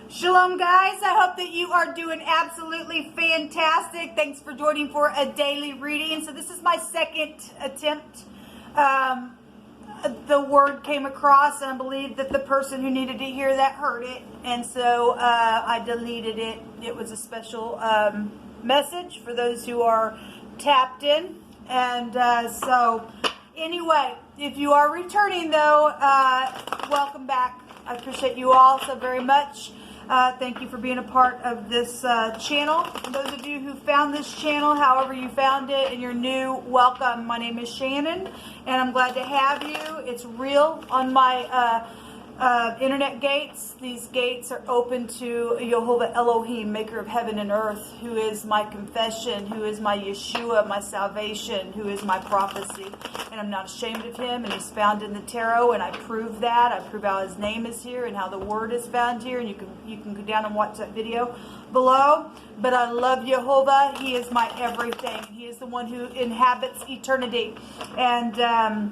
Shalom, guys. I hope that you are doing absolutely fantastic. Thanks for joining for a daily reading. So this is my second attempt. The word came across, and I believe that the person who needed to hear that heard it. And so I deleted it. It was a special message for those who are tapped in. And so anyway, if you are returning, though, welcome back. I appreciate you all so very much. Thank you for being a part of this channel. And those of you who found this channel, however you found it, and you're new, welcome. My name is Shannon, and I'm glad to have you. It's real on my internet gates. These gates are open to Jehovah Elohim, maker of heaven and earth, who is my confession, who is my Yeshua, my salvation, who is my prophecy. And I'm not ashamed of him, and he's found in the tarot, and I prove that. I prove how his name is here and how the word is found here, and you can go down and watch that video below. But I love Jehovah. He is my everything. He is the one who inhabits eternity, and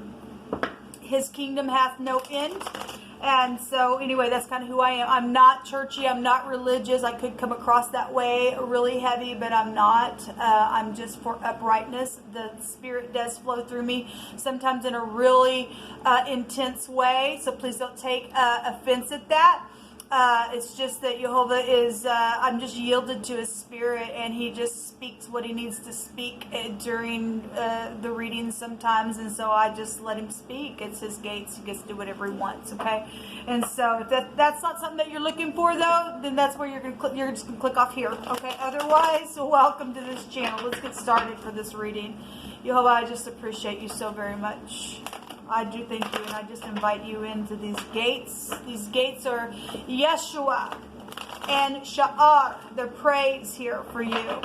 his kingdom hath no end. And so anyway, that's kind of who I am. I'm not churchy. I'm not religious. I could come across that way really heavy, but I'm not. I'm just for uprightness. The Spirit does flow through me, sometimes in a really intense way. So please don't take offense at that. It's just that Jehovah is, I'm just yielded to his Spirit, and he just speaks what he needs to speak during the readings sometimes, and so I just let him speak. It's his gates. He gets to do whatever he wants, okay? And so if that's not something that you're looking for, though, then that's where you're just going to click off here, okay? Otherwise, welcome to this channel. Let's get started for this reading. Jehovah, I just appreciate you so very much. I do thank you, and I just invite you into these gates. These gates are Yeshua and Sha'ar. They're praise here for you.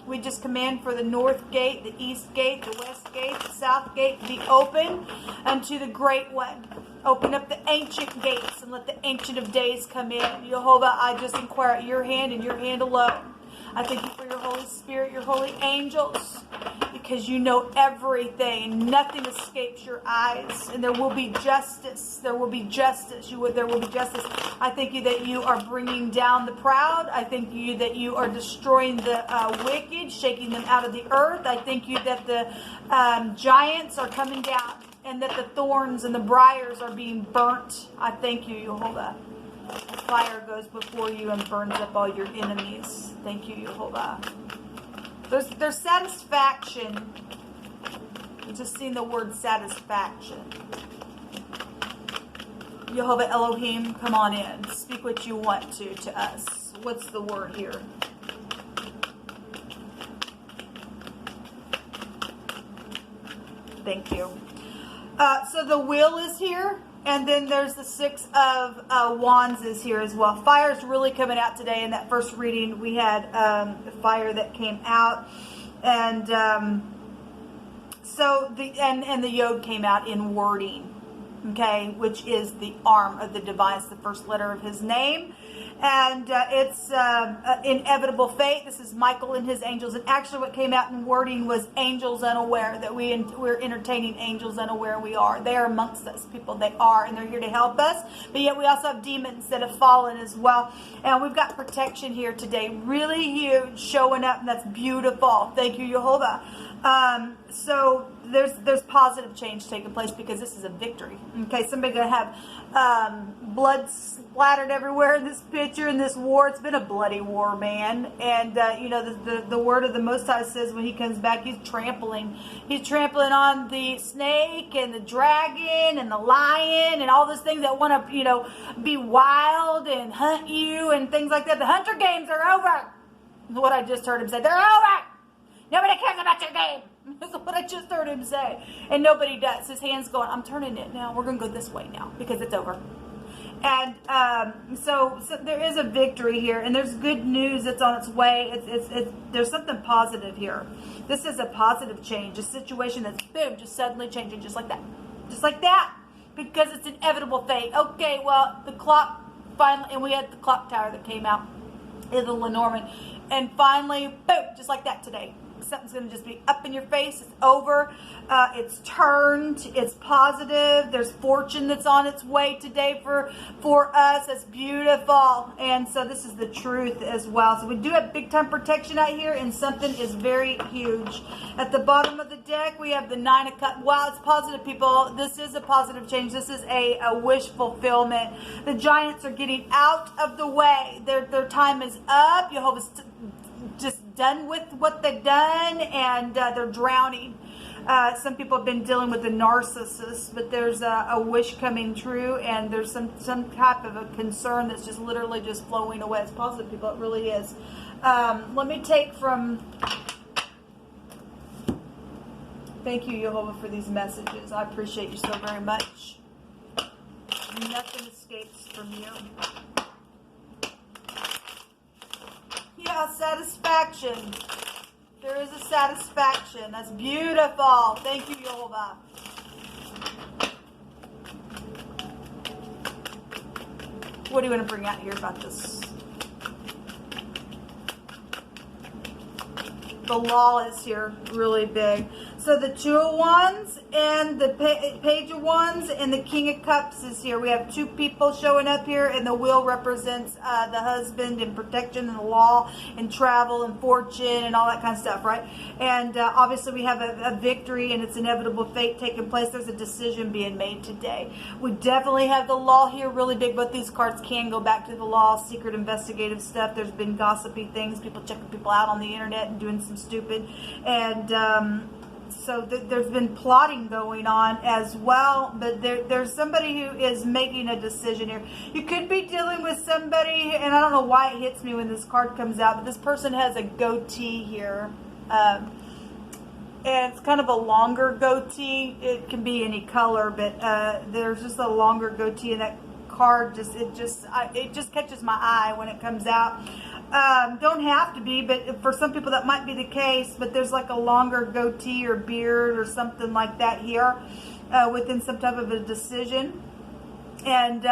We just command for the north gate, the east gate, the west gate, the south gate to be open unto the great one. Open up the ancient gates and let the Ancient of Days come in. Jehovah, I just inquire at your hand and your hand alone. I thank you for your Holy Spirit, your holy angels, because you know everything. Nothing escapes your eyes, and there will be justice. There will be justice. There will be justice. I thank you that you are bringing down the proud. I thank you that you are destroying the wicked, shaking them out of the earth. I thank you that the giants are coming down, and that the thorns and the briars are being burnt. I thank you, Jehovah. Fire goes before you and burns up all your enemies. Thank you, Jehovah. There's satisfaction. I'm just seeing the word satisfaction. Jehovah Elohim, come on in. Speak what you want to us. What's the word here? Thank you. So the wheel is here. And then there's the Six of Wands is here as well. Fire's really coming out today. In that first reading, we had the fire that came out, and so the Yod came out in wording, okay, which is the arm of the divine. It's the first letter of his name. And it's inevitable fate. This is Michael and his angels. And actually what came out in wording was angels unaware, that we're entertaining angels unaware we are. They are amongst us, people. They are, and they're here to help us. But yet we also have demons that have fallen as well. And we've got protection here today. Really huge, showing up, and that's beautiful. Thank you, Jehovah. So there's positive change taking place because this is a victory. Okay, somebody's going to have blood splattered everywhere in this picture, in this war. It's been a bloody war, man. And, the word of the Most High says when he comes back, he's trampling. He's trampling on the snake and the dragon and the lion and all those things that want to, be wild and hunt you and things like that. The hunter games are over. That's what I just heard him say. They're over. Nobody cares about your game. That's what I just heard him say. And nobody does. His hand's going, I'm turning it now. We're going to go this way now because it's over. And so there is a victory here. And there's good news that's on its way. There's something positive here. This is a positive change. A situation that's, boom, just suddenly changing just like that. Just like that. Because it's inevitable fate. Okay, well, the clock finally, and we had the clock tower that came out in the Lenormand. And finally, boom, just like that today. something's going to just be up in your face. It's over. It's turned. It's positive. There's fortune that's on its way today for us. It's beautiful. And so this is the truth as well. So we do have big time protection out here, and something is very huge. At the bottom of the deck, we have the 9 of Cups. Wow, it's positive, people. This is a positive change. This is a wish fulfillment. The giants are getting out of the way. Their time is up. Jehovah's just done with what they've done, and they're drowning. Some people have been dealing with a narcissist, but there's a wish coming true, and there's some type of a concern that's just literally just flowing away. It's positive, people. It really is. Let me take from... Thank you, Jehovah, for these messages. I appreciate you so very much. Nothing escapes from you. Yeah, satisfaction. There is a satisfaction. That's beautiful. Thank you, Jehovah. What do you want to bring out here about this? The law is here really big. So the 2 of Wands and the Page of Wands and the King of Cups is here. We have 2 people showing up here, and the wheel represents the husband and protection and the law and travel and fortune and all that kind of stuff, right? And obviously we have a victory, and it's inevitable fate taking place. There's a decision being made today. We definitely have the law here really big. Both these cards can go back to the law, secret investigative stuff. There's been gossipy things, people checking people out on the internet and doing some stupid. And so there's been plotting going on as well, but there's somebody who is making a decision here. You could be dealing with somebody, and I don't know why it hits me when this card comes out, but this person has a goatee here. And it's kind of a longer goatee. It can be any color, but there's just a longer goatee, and that card it just catches my eye when it comes out. Don't have to be, but for some people that might be the case. But there's like a longer goatee or beard or something like that here within some type of a decision, and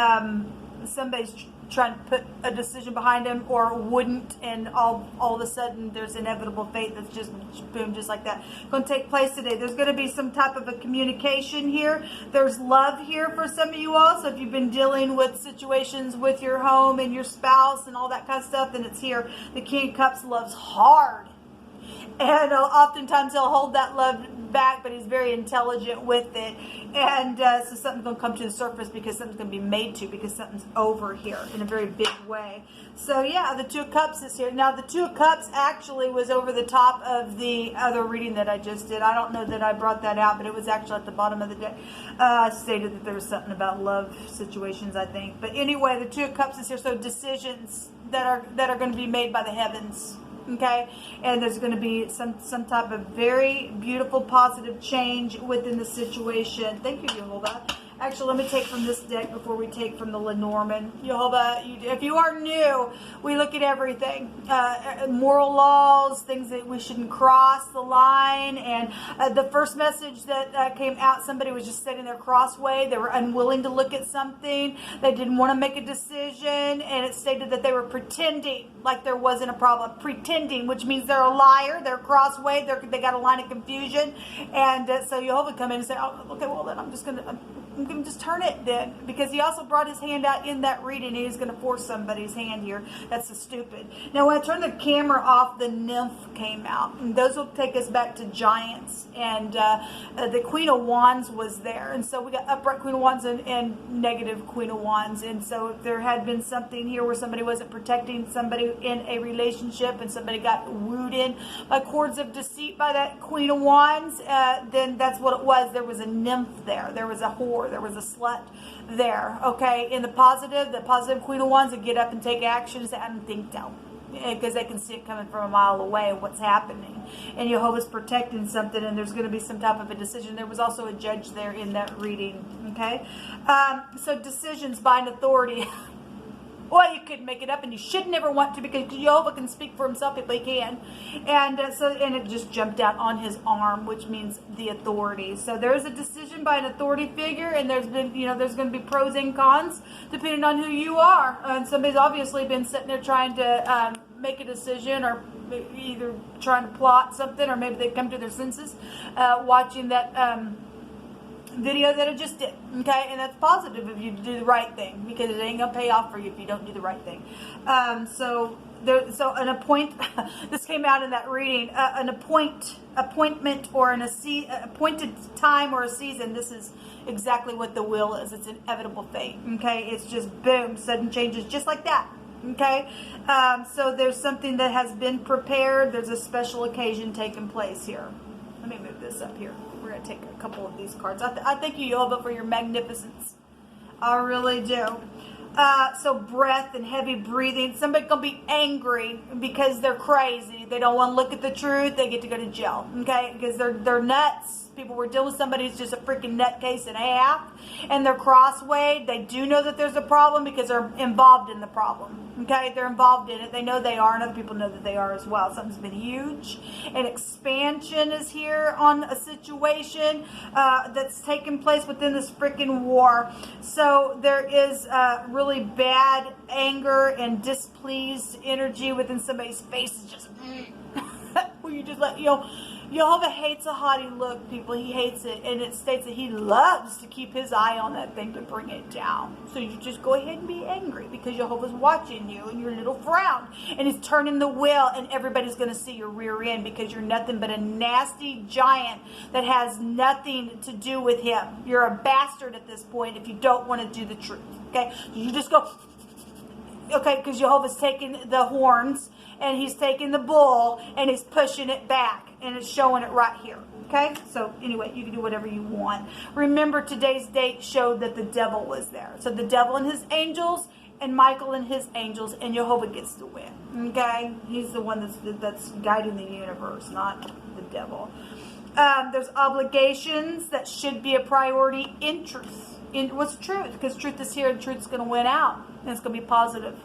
somebody's trying to put a decision behind him or wouldn't, and all of a sudden there's inevitable fate that's just boom, just like that, going to take place today. There's going to be some type of a communication here. There's love here for some of you all. So if you've been dealing with situations with your home and your spouse and all that kind of stuff, then it's here. The King of Cups loves hard, and oftentimes he'll hold that love back, but he's very intelligent with it. And so something's going to come to the surface, because something's going to be made to, because something's over here in a very big way. So yeah, the 2 of Cups is here. Now the 2 of Cups actually was over the top of the other reading that I just did. I don't know that I brought that out, but it was actually at the bottom of the deck. Stated that there was something about love situations, I think. But anyway, the 2 of Cups is here. So decisions that are going to be made by the heavens. Okay, and there's going to be some type of very beautiful positive change within the situation. Thank you, Jehovah. Actually, let me take from this deck before we take from the Lenormand. Jehovah, if you are new, we look at everything. Moral laws, things that we shouldn't cross the line. And the first message that came out, somebody was just sitting there crossway. They were unwilling to look at something. They didn't want to make a decision. And it stated that they were pretending like there wasn't a problem. Pretending, which means they're a liar. They're crossway. They got a line of confusion. And so Jehovah come in and say, oh, okay, well, then I'm going to just turn it then, because he also brought his hand out in that reading. He's going to force somebody's hand here. That's so stupid. Now, when I turned the camera off, the nymph came out, and those will take us back to giants. And the Queen of Wands was there, and so we got upright Queen of Wands and negative Queen of Wands. And so if there had been something here where somebody wasn't protecting somebody in a relationship, and somebody got wooed in by cords of deceit by that Queen of Wands, then that's what it was. There was a nymph there. There was a whore. There was a slut there. Okay, in the positive Queen of Wands would get up and take action and say, I don't think so, because they can see it coming from a mile away what's happening. And Jehovah's protecting something, and there's going to be some type of a decision. There was also a judge there in that reading. Okay, so decisions by an authority. Well, you could make it up, and you should never want to, because Jehovah can speak for himself if he can. And and it just jumped out on his arm, which means the authority. So there's a decision by an authority figure, and there's going to be pros and cons depending on who you are. And somebody's obviously been sitting there trying to make a decision or either trying to plot something, or maybe they come to their senses watching that video that I just did. Okay, and that's positive if you do the right thing, because it ain't gonna pay off for you if you don't do the right thing. So this came out in that reading, an appointment or an appointed time or a season. This is exactly what the will is. It's an inevitable fate. Okay, it's just boom, sudden changes just like that. Okay, so there's something that has been prepared. There's a special occasion taking place here. Let me move this up here. We're going to take a couple of these cards. I thank you, Jehovah, for your magnificence. I really do. So breath and heavy breathing. Somebody's going to be angry because they're crazy. They don't want to look at the truth. They get to go to jail. Okay, because they're nuts. People were dealing with somebody who's just a freaking nutcase and a half, and they're crosswayed. They do know that there's a problem because they're involved in the problem. Okay, they're involved in it. They know they are, and other people know that they are as well. Something's been huge. An expansion is here on a situation that's taking place within this freaking war. So there is really bad anger and displeased energy within somebody's face. It's just where you just let Jehovah hates a haughty look, people. He hates it. And it states that he loves to keep his eye on that thing to bring it down. So you just go ahead and be angry because Jehovah's watching you and your little frown. And he's turning the wheel, and everybody's going to see your rear end because you're nothing but a nasty giant that has nothing to do with him. You're a bastard at this point if you don't want to do the truth. Okay? You just go, okay, because Jehovah's taking the horns and he's taking the bull and he's pushing it back. And it's showing it right here. Okay? So anyway, you can do whatever you want. Remember, today's date showed that the devil was there. So the devil and his angels, and Michael and his angels, and Jehovah gets to win. Okay? He's the one that's guiding the universe, not the devil. There's obligations that should be a priority in truth. What's truth? Because truth is here, and truth's going to win out. And it's going to be positive.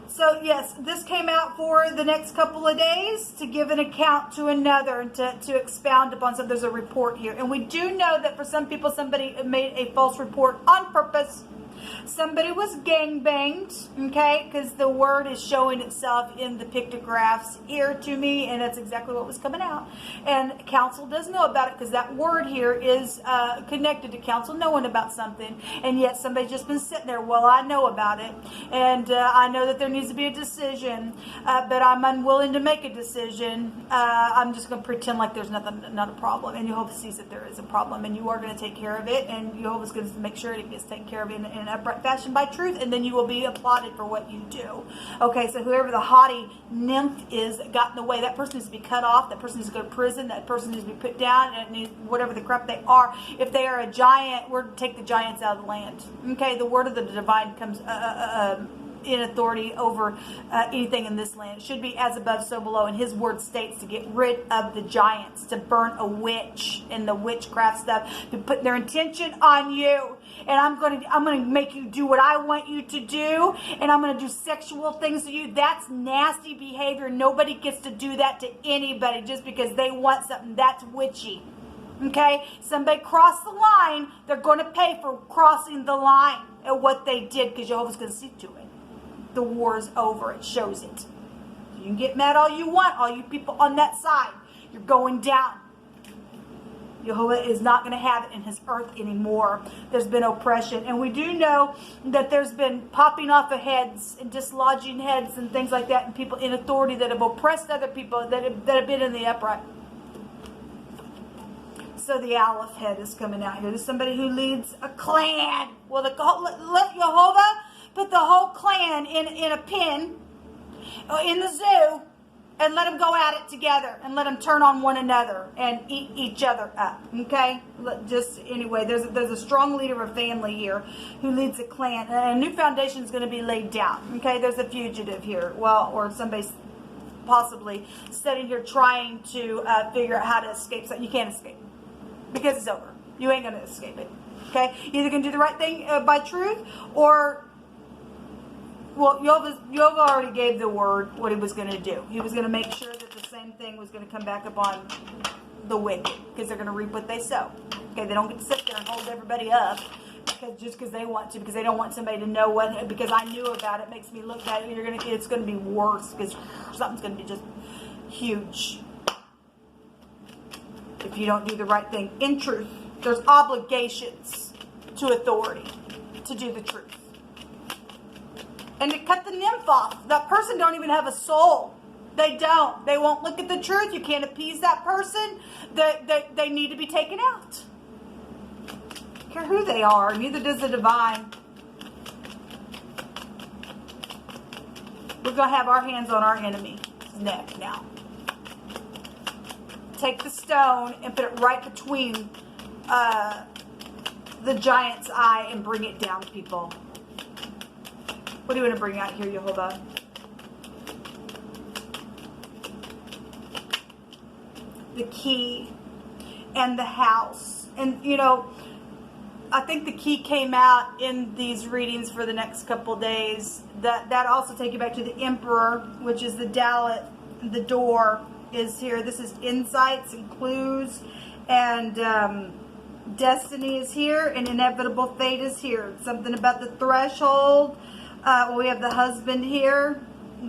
So, yes, this came out for the next couple of days to give an account to another and to expound upon something. There's a report here. And we do know that for some people, somebody made a false report on purpose. Somebody was gangbanged, okay, because the word is showing itself in the pictographs here to me, and that's exactly what was coming out. And council does know about it because that word here is connected to council knowing about something, and yet somebody's just been sitting there. Well, I know about it, and I know that there needs to be a decision, but I'm unwilling to make a decision. I'm just going to pretend like there's not a problem, and Jehovah sees that there is a problem, and you are going to take care of it, and Jehovah's going to make sure it gets taken care of in an upright fashion by truth, and then you will be applauded for what you do. Okay, so whoever the haughty nymph is that got in the way, that person needs to be cut off, that person needs to go to prison, that person needs to be put down, and whatever the crap they are. If they are a giant, we're to take the giants out of the land. Okay, the word of the divine comes in authority over anything in this land. It should be as above, so below. And his word states to get rid of the giants, to burn a witch and the witchcraft stuff, to put their intention on you. And I'm going to make you do what I want you to do, and I'm going to do sexual things to you. That's nasty behavior. Nobody gets to do that to anybody just because they want something. That's witchy. Okay? Somebody crossed the line, they're going to pay for crossing the line at what they did, because Jehovah's going to see to it. The war is over. It shows it. You can get mad all you want, all you people on that side. You're going down. Jehovah is not going to have it in his earth anymore. There's been oppression. And we do know that there's been popping off of heads and dislodging heads and things like that, and people in authority that have oppressed other people that have been in the upright. So the Aleph head is coming out here. There's somebody who leads a clan. Well, let Jehovah put the whole clan in a pen in the zoo, and let them go at it together, and let them turn on one another and eat each other up. Okay? Just anyway, there's a strong leader of family here who leads a clan, and a new foundation is going to be laid down. Okay? There's a fugitive here. Well, or somebody's possibly sitting here trying to figure out how to escape something. You can't escape because it's over. You ain't going to escape it. Okay? You're either going to do the right thing by truth, or well, Jehovah already gave the word what he was going to do. He was going to make sure that the same thing was going to come back upon the wicked, because they're going to reap what they sow. Okay, they don't get to sit there and hold everybody up. because they want to, because they don't want somebody to know what, because I knew about it, makes me look at it, it's going to be worse, because something's going to be just huge if you don't do the right thing. In truth, there's obligations to authority to do the truth. And to cut the nymph off. That person don't even have a soul. They don't. They won't look at the truth. You can't appease that person. They need to be taken out. Don't care who they are. Neither does the divine. We're going to have our hands on our enemy's neck now. Take the stone and put it right between the giant's eye and bring it down, people. What do you want to bring out here, Jehovah? The key and the house. And, you know, I think the key came out in these readings for the next couple days. That also take you back to the emperor, which is the Dalit. The door is here. This is insights and clues. And destiny is here. And inevitable fate is here. Something about the threshold. We have the husband here.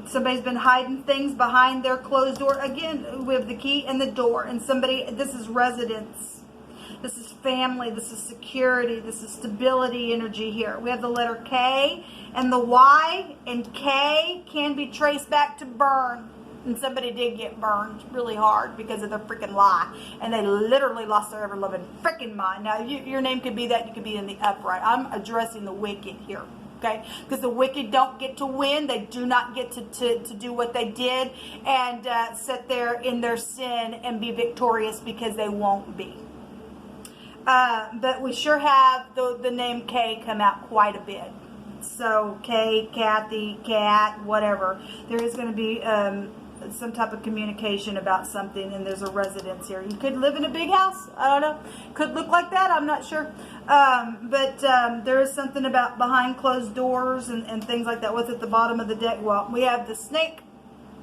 Somebody's been hiding things behind their closed door. Again, we have the key and the door. And somebody, this is residence. This is family. This is security. This is stability energy here. We have the letter K and the Y. And K can be traced back to burn. And somebody did get burned really hard because of their freaking lie. And they literally lost their ever-loving freaking mind. Now, your name could be that. You could be in the upright. I'm addressing the wicked here. Okay, because the wicked don't get to win. They do not get to do what they did and sit there in their sin and be victorious, because they won't be. But we sure have the name K come out quite a bit. So K, Kathy, Cat, whatever. There is going to be some type of communication about something, and there's a residence here. You could live in a big house. I don't know. Could look like that. I'm not sure. But there is something about behind closed doors and things like that. What's at the bottom of the deck? Well, we have the snake,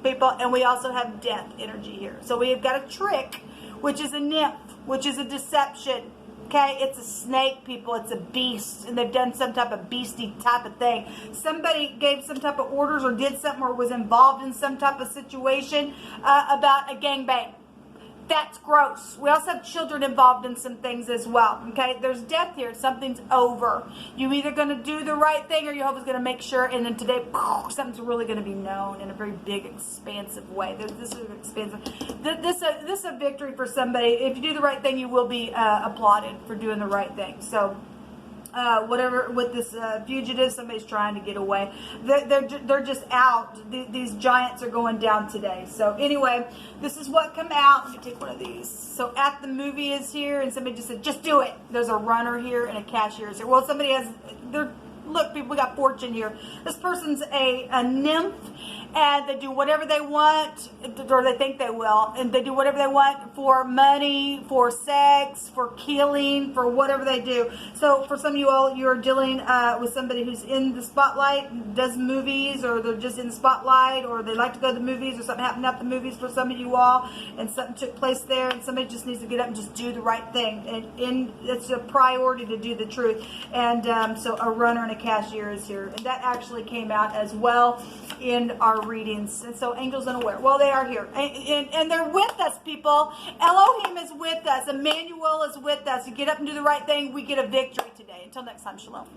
people, and we also have death energy here. So we've got a trick, which is a nymph, which is a deception. Okay, it's a snake, people. It's a beast, and they've done some type of beastie type of thing. Somebody gave some type of orders or did something or was involved in some type of situation about a gangbang. That's gross. We also have children involved in some things as well. Okay, there's death here. Something's over. You either going to do the right thing, or Jehovah's going to make sure. And then today, something's really going to be known in a very big, expansive way. This is expansive. This is a victory for somebody. If you do the right thing, you will be applauded for doing the right thing. So. Whatever with this fugitive, somebody's trying to get away. They're just out. These giants are going down today. So anyway, this is what come out. Let me take one of these. So at the movie is here, and somebody just said, just do it. There's a runner here and a cashier is here. Well, somebody has. Look, people, we got fortune here. This person's a nymph, and they do whatever they want, or they think they will, and they do whatever they want for money, for sex, for killing, for whatever they do. So for some of you all, you're dealing with somebody who's in the spotlight, does movies, or they're just in the spotlight, or they like to go to the movies, or something happened at the movies for some of you all, and something took place there, and somebody just needs to get up and just do the right thing. And it's a priority to do the truth. And so a runner and a cashier is here, and that actually came out as well in our readings. And so angels unaware, well, they are here, and they're with us, people. Elohim is with us. Emmanuel is with us. You get up and do the right thing, we get a victory today. Until next time, shalom.